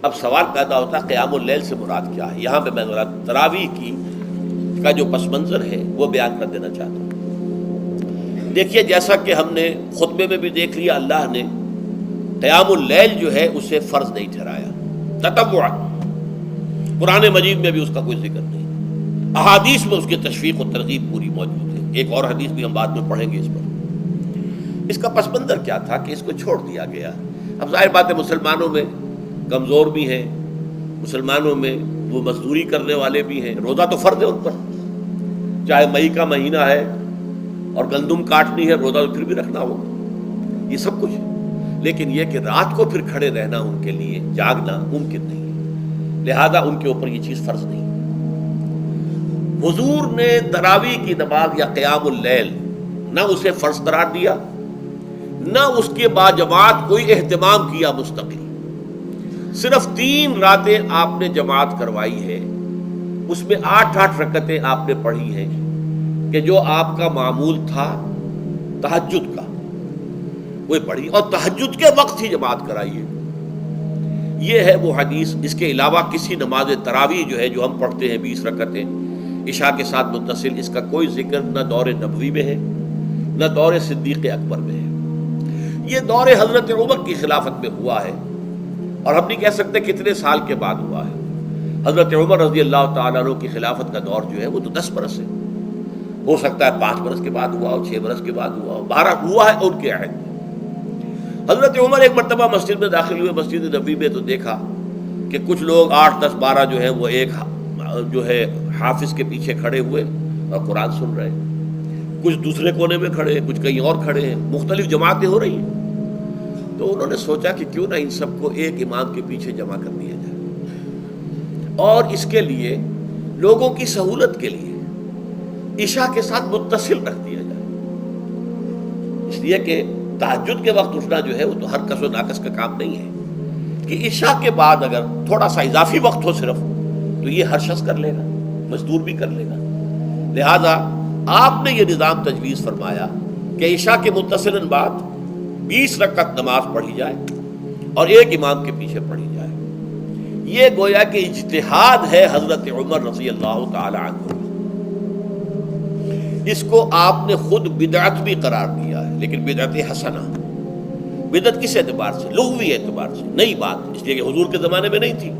اب سوال پیدا ہوتا ہے قیام اللیل سے مراد کیا ہے؟ یہاں پہ میں ذرا تراویح کا جو پس منظر ہے وہ بیان کر دینا چاہتا ہوں۔ دیکھیے، جیسا کہ ہم نے خطبے میں بھی دیکھ لیا، اللہ نے قیام اللیل جو ہے اسے فرض نہیں ٹھہرایا، تطوع۔ قرآن مجید میں بھی اس کا کوئی ذکر نہیں، احادیث میں اس کی تشویق و ترغیب پوری موجود ہے۔ ایک اور حدیث بھی ہم بعد میں پڑھیں گے اس پر۔ اس کا پس منظر کیا تھا کہ اس کو چھوڑ دیا گیا۔ اب ظاہر بات ہے مسلمانوں میں کمزور بھی ہیں، مسلمانوں میں وہ مزدوری کرنے والے بھی ہیں، روزہ تو فرض ہے ان پر، چاہے مئی کا مہینہ ہے اور گندم کاٹنی ہے، روزہ تو پھر بھی رکھنا ہوگا، یہ سب کچھ ہے۔ لیکن یہ کہ رات کو پھر کھڑے رہنا ان کے لیے، جاگنا ممکن نہیں ہے، لہذا ان کے اوپر یہ چیز فرض نہیں۔ حضور نے تراویح کی نماز یا قیام اللیل نہ اسے فرض قرار دیا، نہ اس کے بعد جماعت کوئی اہتمام کیا مستقل۔ صرف 3 راتیں آپ نے جماعت کروائی ہے، اس میں 8 رکعتیں آپ نے پڑھی ہیں کہ جو آپ کا معمول تھا تہجد کا، وہ پڑھی، اور تہجد کے وقت ہی جماعت کرائی ہے۔ یہ ہے وہ حدیث۔ اس کے علاوہ کسی نماز تراویح جو ہے جو ہم پڑھتے ہیں 20 رکعتیں عشاء کے ساتھ متصل، اس کا کوئی ذکر نہ دور نبوی میں ہے نہ دور صدیق اکبر میں ہے۔ یہ دور حضرت عمر کی خلافت میں ہوا ہے، اور ہم نہیں کہہ سکتے کتنے سال کے بعد ہوا ہے۔ حضرت عمر رضی اللہ تعالیٰ عنہ کی خلافت کا دور جو ہے وہ تو 10 برس ہے، ہو سکتا ہے 5 برس کے بعد ہوا ہو، 6 برس کے بعد ہوا ہو، 12 ہوا ہے ان کے عہد میں۔ حضرت عمر ایک مرتبہ مسجد میں داخل ہوئے، مسجد نبوی میں، تو دیکھا کہ کچھ لوگ 8 10 12 جو ہیں وہ ایک جو ہے حافظ کے پیچھے کھڑے ہوئے اور قرآن سن رہے ہیں، کچھ دوسرے کونے میں کھڑے ہیں، کچھ کہیں اور کھڑے ہیں، مختلف جماعتیں ہو رہی ہیں۔ تو انہوں نے سوچا کہ کیوں نہ ان سب کو ایک امام کے پیچھے جمع کر دیا جائے، اور اس کے لیے لوگوں کی سہولت کے لیے عشاء کے ساتھ متصل رکھ دیا جائے، اس لیے کہ تہجد کے وقت اٹھنا جو ہے وہ تو ہر کس و ناقص کا کام نہیں ہے، کہ عشاء کے بعد اگر تھوڑا سا اضافی وقت ہو صرف، تو یہ ہر شخص کر لے گا، مزدور بھی کر لے گا۔ لہذا آپ نے یہ نظام تجویز فرمایا کہ عشاء کے متصلاً بعد 20 رکعت نماز پڑھی جائے اور ایک امام کے پیچھے پڑھی جائے۔ یہ گویا کہ اجتہاد ہے حضرت عمر رضی اللہ تعالی عنہ، اس کو آپ نے خود بدعت بھی قرار دیا ہے، لیکن بدعت حسنہ۔ بدعت کس اعتبار سے؟ لغوی اعتبار سے، نئی بات، اس لیے کہ حضور کے زمانے میں نہیں تھی،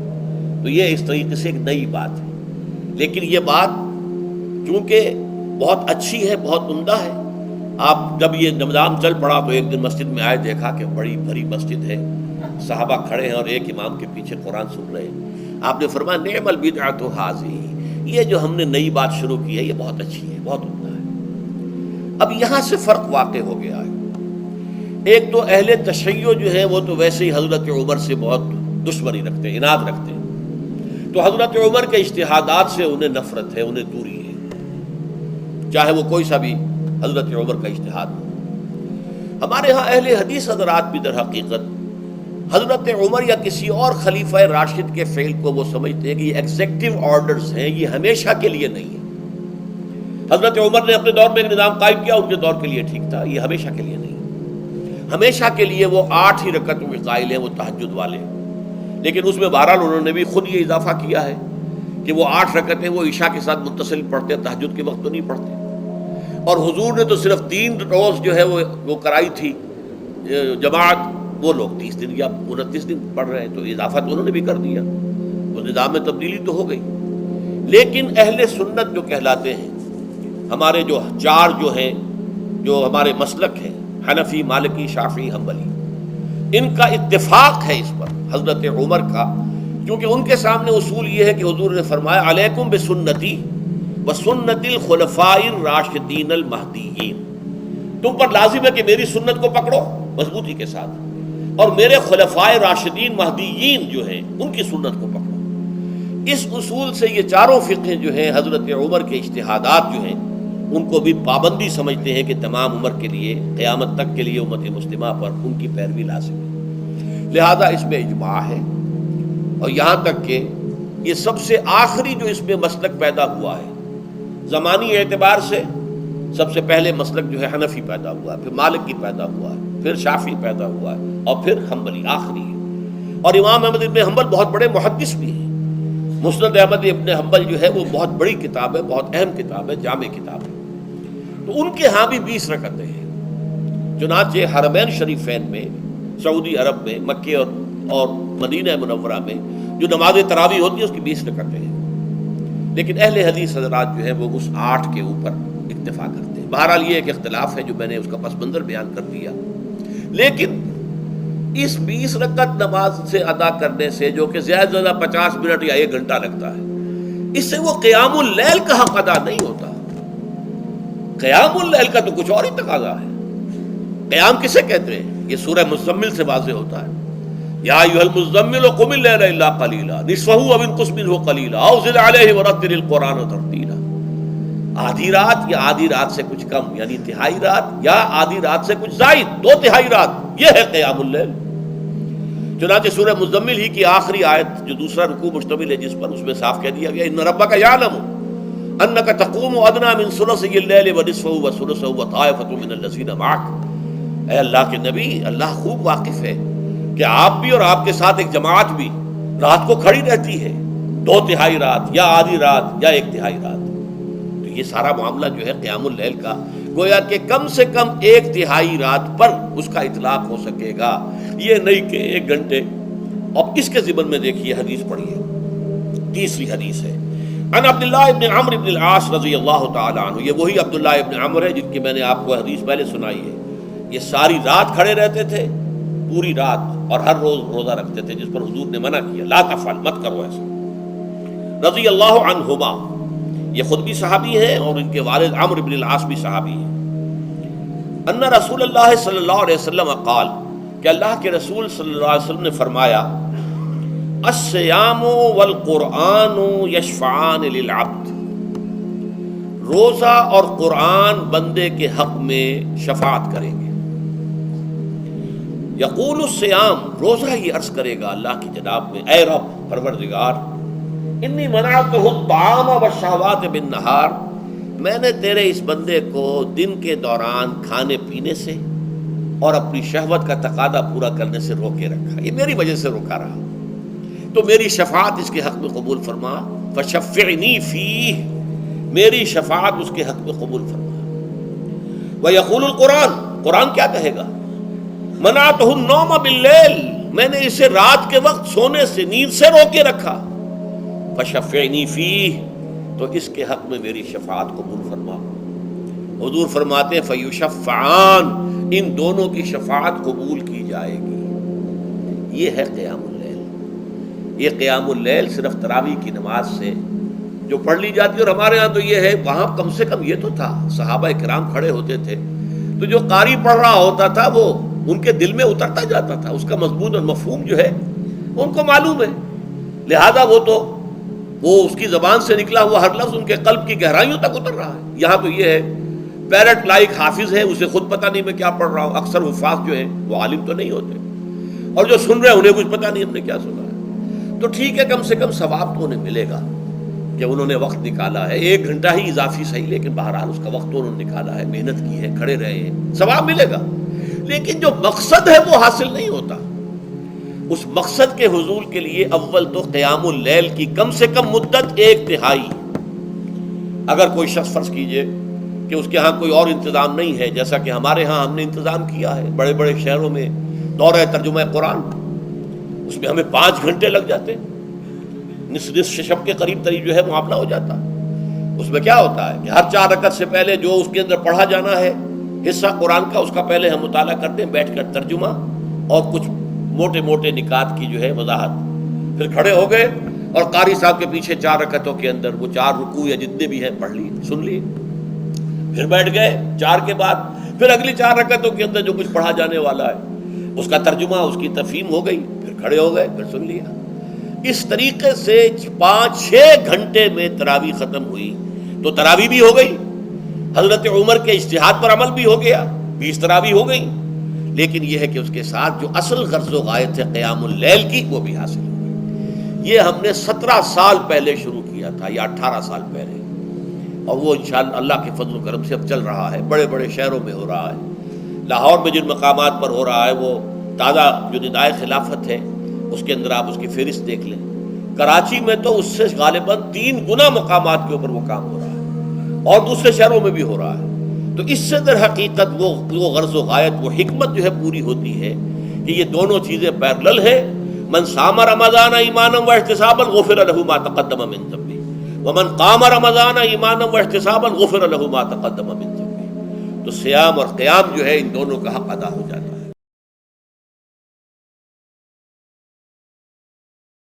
تو یہ اس طریقے سے ایک نئی بات ہے۔ لیکن یہ بات چونکہ بہت اچھی ہے، بہت عمدہ ہے، آپ جب یہ نظام چل پڑا تو ایک دن مسجد میں آئے، دیکھا کہ بڑی بھری مسجد ہے، صحابہ کھڑے ہیں اور ایک امام کے پیچھے قرآن سن رہے ہیں۔ آپ نے فرمایا نعم البدعۃ ھذہ، یہ جو ہم نے نئی بات شروع کی ہے یہ بہت اچھی ہے، بہت عمدہ ہے۔ اب یہاں سے فرق واقع ہو گیا ہے۔ ایک تو اہل تشیع جو ہے وہ تو ویسے ہی حضرت عمر سے بہت دشمنی رکھتے ہیں، عناد رکھتے ہیں، تو حضرت عمر کے اجتہادات سے انہیں نفرت ہے، انہیں دوری ہے، چاہے وہ کوئی سا بھی حضرت عمر کا اجتہاد ہو۔ ہمارے ہاں اہل حدیث حضرات بھی در حقیقت حضرت عمر یا کسی اور خلیفہ راشد کے فعل کو وہ سمجھتے ہیں کہ یہ ایگزیکٹو آرڈرز ہیں، یہ ہمیشہ کے لیے نہیں ہے۔ حضرت عمر نے اپنے دور میں ایک نظام قائم کیا، ان کے دور کے لیے ٹھیک تھا، یہ ہمیشہ کے لیے نہیں ہے۔ ہمیشہ کے لیے وہ 8 ہی رکعتوں کے قائل ہیں، وہ تہجد والے، لیکن اس میں بہرحال انہوں نے بھی خود یہ اضافہ کیا ہے کہ وہ 8 رکعتیں وہ عشاء کے ساتھ متصل پڑھتے ہیں، تہجد کے وقت تو نہیں پڑھتے۔ اور حضور نے تو صرف 3 روز جو ہے وہ کرائی تھی جماعت، وہ لوگ 30 دن یا 29 دن پڑھ رہے ہیں، تو اضافہ تو انہوں نے بھی کر دیا، تو نظام میں تبدیلی تو ہو گئی۔ لیکن اہل سنت جو کہلاتے ہیں، ہمارے جو 4 جو ہیں، جو ہمارے مسلک ہیں، حنفی، مالکی، شافعی، حنبلی، ان کا اتفاق ہے اس پر حضرت عمر کا، کیونکہ ان کے سامنے اصول یہ ہے کہ حضور نے فرمایا علیکم بسنتی وسنت الخلفاء الراشدین المہدیین، تم پر لازم ہے کہ میری سنت کو پکڑو مضبوطی کے ساتھ، اور میرے خلفائے راشدین مہدیین جو ہیں ان کی سنت کو پکڑو۔ اس اصول سے یہ 4 فقہ جو ہیں حضرت عمر کے اجتہادات جو ہیں ان کو بھی پابندی سمجھتے ہیں کہ تمام عمر کے لیے، قیامت تک کے لیے امت مسلمہ پر ان کی پیروی لازم ہے، لہذا اس میں اجماع ہے۔ اور یہاں تک کہ یہ سب سے آخری جو اس میں مسلک پیدا ہوا ہے زمانی اعتبار سے، سب سے پہلے مسلک جو ہے حنفی پیدا ہوا ہے، پھر مالکی پیدا ہوا ہے، پھر شافعی پیدا ہوا ہے، اور پھر حنبلی آخری ہے۔ اور امام احمد ابن حنبل بہت بڑے محدث بھی ہیں. مسند احمد ابن حنبل جو ہے وہ بہت بڑی کتاب ہے، بہت اہم کتاب ہے، جامع کتاب ہے. تو ان کے ہاں بھی 20 رکعتیں ہیں. چنانچہ حرمین شریفین میں، سعودی عرب میں، مکے اور مدینہ منورہ میں جو نماز تراویح ہوتی ہے اس کی 20 رکعتیں ہیں. لیکن اہل حدیث حضرات جو ہے وہ اس 8 کے اوپر اکتفا کرتے ہیں. بہرحال یہ ایک اختلاف ہے جو میں نے اس کا پس منظر بیان کر دیا. لیکن اس 20 رکعت نماز سے ادا کرنے سے، جو کہ زیادہ سے زیادہ 50 منٹ یا 1 گھنٹہ لگتا ہے، اس سے وہ قیام اللیل کا حق ادا نہیں ہوتا. قیام اللیل کا تو کچھ اور ہی تقاضا ہے. قیام کسے کہتے ہیں؟ یہ سورہ مزمل سے واضح ہوتا ہے. یا ایھا المزمل قم اللیل الا قلیلا نصفہ او انقص منہ قلیلا او زد علیہ ورتل القرآن ترتیلا. آدھی رات یا آدھی رات سے کچھ کم، یعنی تہائی رات، یا آدھی رات سے کچھ زائد، 2/3 رات، یہ ہے قیام اللیل. چنانچہ سورہ مزمل ہی کی آخری آیت جو دوسرا رکوع مشتمل ہے جس پر، اس میں صاف کہہ دیا گیا ان ربک یعلم انک تقوم ادنی من ثلثی اللیل ونصفہ وثلثہ وطائفۃ من الذین معک. اے اللہ کے نبی، اللہ خوب واقف ہے کہ آپ بھی اور آپ کے ساتھ ایک جماعت بھی رات کو کھڑی رہتی ہے، 2/3 رات یا آدھی رات یا 1/3 رات. تو یہ سارا معاملہ جو ہے قیام اللیل کا، گویا کہ کم سے کم 1/3 رات پر اس کا اطلاق ہو سکے گا، یہ نہیں کہ 1 گھنٹے. اب اس کے ضمن میں دیکھیے حدیث پڑھیے. تیسری حدیث ہے ان عبداللہ ابن عمرو ابن العاص رضی اللہ تعالی عنہ. یہ وہی عبداللہ ابن عمرو ہے جن کی میں نے آپ کو حدیث پہلے سنائی ہے. یہ ساری رات کھڑے رہتے تھے، پوری رات، اور ہر روز روزہ رکھتے تھے، جس پر حضور نے منع کیا، لا تفعل، مت کرو ایسا. رضی اللہ عنہما، یہ خود بھی صحابی ہیں اور ان کے والد عمرو بن العاص بھی صحابی ہیں. ان رسول اللہ صلی اللہ علیہ وسلم قال، کہ اللہ کے رسول صلی اللہ علیہ وسلم نے فرمایا الصیام والقرآن یشفعان للعبد. روزہ اور قرآن بندے کے حق میں شفاعت کریں گے. یقول الصیام، روزہ یہ عرض کرے گا اللہ کی جناب میں، اے رب پروردگار، انی منعتہ الطعام والشہوات بالنہار، میں نے تیرے اس بندے کو دن کے دوران کھانے پینے سے اور اپنی شہوت کا تقاضا پورا کرنے سے روکے رکھا، یہ میری وجہ سے روکا رہا، تو میری شفاعت اس کے حق میں قبول فرما. فشفعنی فیہ، میری شفاعت اس کے حق میں قبول فرما. ویقول القرآن، قرآن کیا کہے گا؟ منعتہ النوم باللیل، میں نے اسے رات کے وقت سونے سے، نیند سے روکے رکھا. فشفعنی فیہ، تو اس کے حق میں میری شفاعت قبول فرما. حضور فرماتے ہیں فیشفعان، ان دونوں کی شفاعت قبول کی جائے گی. یہ ہے قیام اللیل. یہ قیام اللیل صرف تراویح کی نماز سے جو پڑھ لی جاتی ہے. اور ہمارے ہاں تو یہ ہے، وہاں کم سے کم یہ تو تھا، صحابہ کرام کھڑے ہوتے تھے تو جو قاری پڑھ رہا ہوتا تھا وہ ان کے دل میں اترتا جاتا تھا، اس کا مضمون اور مفہوم جو ہے ان کو معلوم ہے، لہذا وہ اس کی زبان سے نکلا ہوا ہر لفظ ان کے قلب کی گہرائیوں تک اتر رہا ہے. یہاں تو یہ ہے پیرٹ لائک حافظ ہے، اسے خود پتہ نہیں میں کیا پڑھ رہا ہوں. اکثر حفاظ جو ہیں وہ عالم تو نہیں ہوتے، اور جو سن رہے ہیں انہیں کچھ پتہ نہیں ہم نے کیا سنا ہے. تو ٹھیک ہے، کم سے کم ثواب تو انہیں ملے گا کہ انہوں نے وقت نکالا ہے. 1 گھنٹہ ہی اضافی صحیح، لیکن بہرحال اس کا وقت تو انہوں نے نکالا ہے، محنت کی ہے، کھڑے رہے ہیں، ثواب ملے گا. لیکن جو مقصد ہے وہ حاصل نہیں ہوتا. اس مقصد کے حصول کے لیے اول تو قیام اللیل کی کم سے کم مدت 1/3. اگر کوئی شخص فرض کیجئے کہ اس کے ہاں کوئی اور انتظام نہیں ہے، جیسا کہ ہمارے ہاں ہم نے انتظام کیا ہے بڑے بڑے شہروں میں دورہ ترجمہ قرآن، اس میں ہمیں 5 گھنٹے لگ جاتے، نصف شب کے قریب تری جو ہے معاملہ ہو جاتا. اس میں کیا ہوتا ہے کہ ہر 4 رکعت سے پہلے جو اس کے اندر پڑھا جانا ہے حصہ قرآن کا، اس کا پہلے ہم مطالعہ کرتے ہیں بیٹھ کر، ترجمہ اور کچھ موٹے موٹے نکات کی جو ہے وضاحت. پھر کھڑے ہو گئے اور قاری صاحب کے پیچھے 4 رکعتوں کے اندر وہ 4 رکوع یا جتنے بھی ہیں پڑھ لیے، سن لیے. پھر بیٹھ گئے 4 کے بعد پھر اگلی 4 رکعتوں کے اندر جو کچھ پڑھا جانے والا ہے اس کا ترجمہ، اس کی تفہیم ہو گئی، پھر کھڑے ہو گئے، پھر سن لیا. اس طریقے سے 5-6 گھنٹے میں تراویح ختم ہوئی. تو تراویح بھی ہو گئی، حضرت عمر کے اجتہاد پر عمل بھی ہو گیا، 20 تراویح ہو گئی. لیکن یہ ہے کہ اس کے ساتھ جو اصل غرض و غایت ہے قیام اللیل کی، وہ بھی حاصل ہو گئی. یہ ہم نے 17 سال پہلے شروع کیا تھا یا 18 سال پہلے، اور وہ انشاءاللہ اللہ کے فضل و کرم سے اب چل رہا ہے. بڑے بڑے شہروں میں ہو رہا ہے، لاہور میں جن مقامات پر ہو رہا ہے وہ تازہ جو ندائے خلافت ہے اس کے اندر آپ اس کی فہرست دیکھ لیں. کراچی میں تو اس سے غالباً 3 گنا مقامات کے اوپر وہ کام ہو رہا ہے، اور دوسرے شہروں میں بھی ہو رہا ہے. تو اس سے در حقیقت وہ غرض و غایت، وہ حکمت جو ہے پوری ہوتی ہے کہ یہ دونوں چیزیں پیرلل ہیں. من صام رمضان ایمانا واحتسابا غفر له ما تقدم من ذنبه ومن قام رمضان ایمانا واحتسابا غفر له ما تقدم من ذنبه. تو صیام اور قیام جو ہے ان دونوں کا حق ادا ہو جاتا ہے.